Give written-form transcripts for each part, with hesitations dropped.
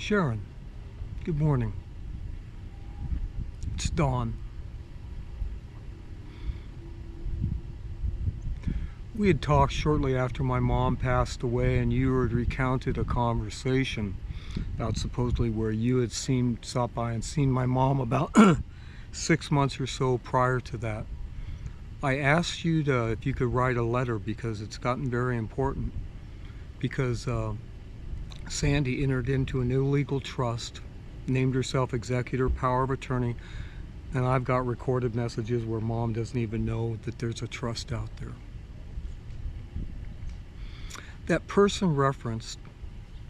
Sharon, good morning. It's dawn. We had talked shortly after my mom passed away, and you had recounted a conversation about supposedly where you had stopped by and seen my mom about 6 months or so prior to that. I asked you if you could write a letter because it's gotten very important, because Sandy entered into an illegal trust, named herself executor, power of attorney, and I've got recorded messages where mom doesn't even know that there's a trust out there. That person referenced,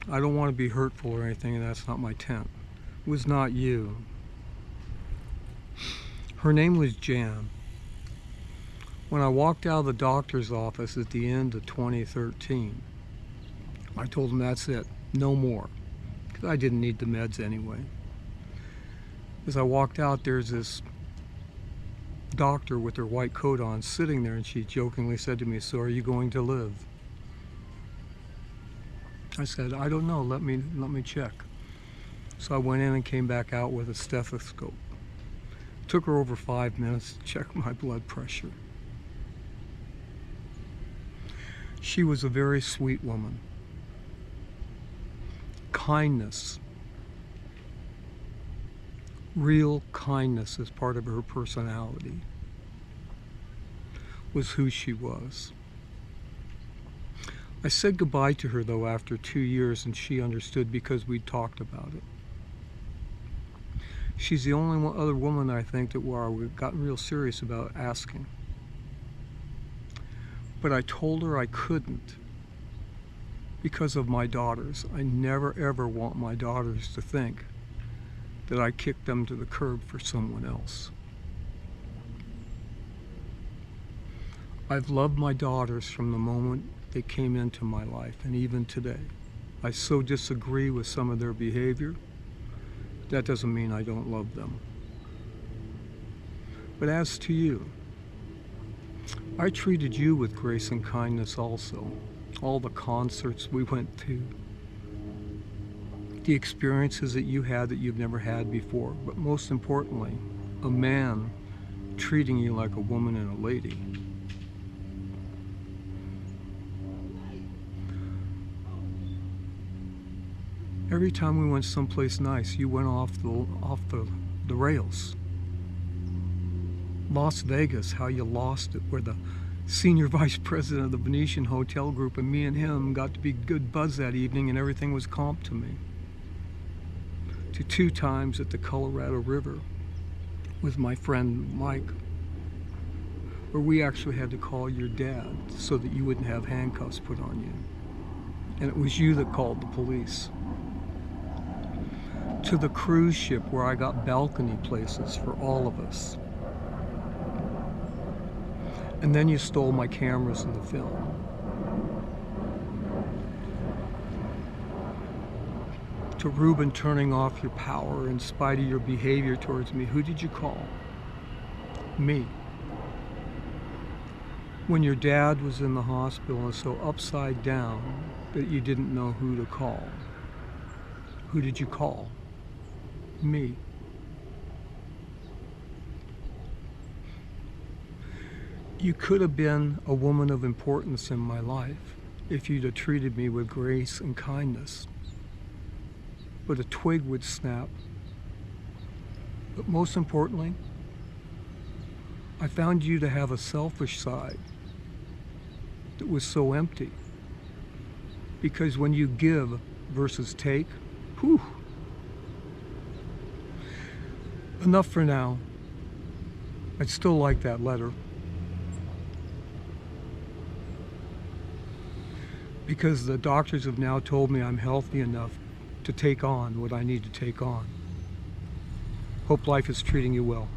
I don't want to be hurtful or anything, and that's not my intent, was not you. Her name was Jan. When I walked out of the doctor's office at the end of 2013, I told him that's it, no more, because I didn't need the meds anyway. As I walked out, there's this doctor with her white coat on sitting there, and she jokingly said to me, "So are you going to live?" I said, "I don't know, let me check." So I went in and came back out with a stethoscope. It took her over 5 minutes to check my blood pressure. She was a very sweet woman. Kindness, real kindness as part of her personality, was who she was. I said goodbye to her though after 2 years, and she understood because we talked about it. She's the only other woman I think that we've gotten real serious about asking. But I told her I couldn't because of my daughters. I never ever want my daughters to think that I kicked them to the curb for someone else. I've loved my daughters from the moment they came into my life, and even today. I so disagree with some of their behavior. That doesn't mean I don't love them. But as to you, I treated you with grace and kindness also. All the concerts we went to, the experiences that you had that you've never had before, but most importantly, a man treating you like a woman and a lady. Every time we went someplace nice, you went off the rails. Las Vegas, how you lost it, where the senior vice president of the Venetian Hotel Group and me and him got to be good buds that evening, and everything was comped to me. To 2 times at the Colorado River with my friend Mike, where we actually had to call your dad so that you wouldn't have handcuffs put on you. And it was you that called the police. To the cruise ship where I got balcony places for all of us. And then you stole my cameras and the film. To Ruben turning off your power in spite of your behavior towards me. Who did you call? Me. When your dad was in the hospital and so upside down that you didn't know who to call. Who did you call? Me. You could have been a woman of importance in my life if you'd have treated me with grace and kindness. But a twig would snap. But most importantly, I found you to have a selfish side that was so empty. Because when you give versus take, whew. Enough for now. I'd still like that letter. Because the doctors have now told me I'm healthy enough to take on what I need to take on. Hope life is treating you well.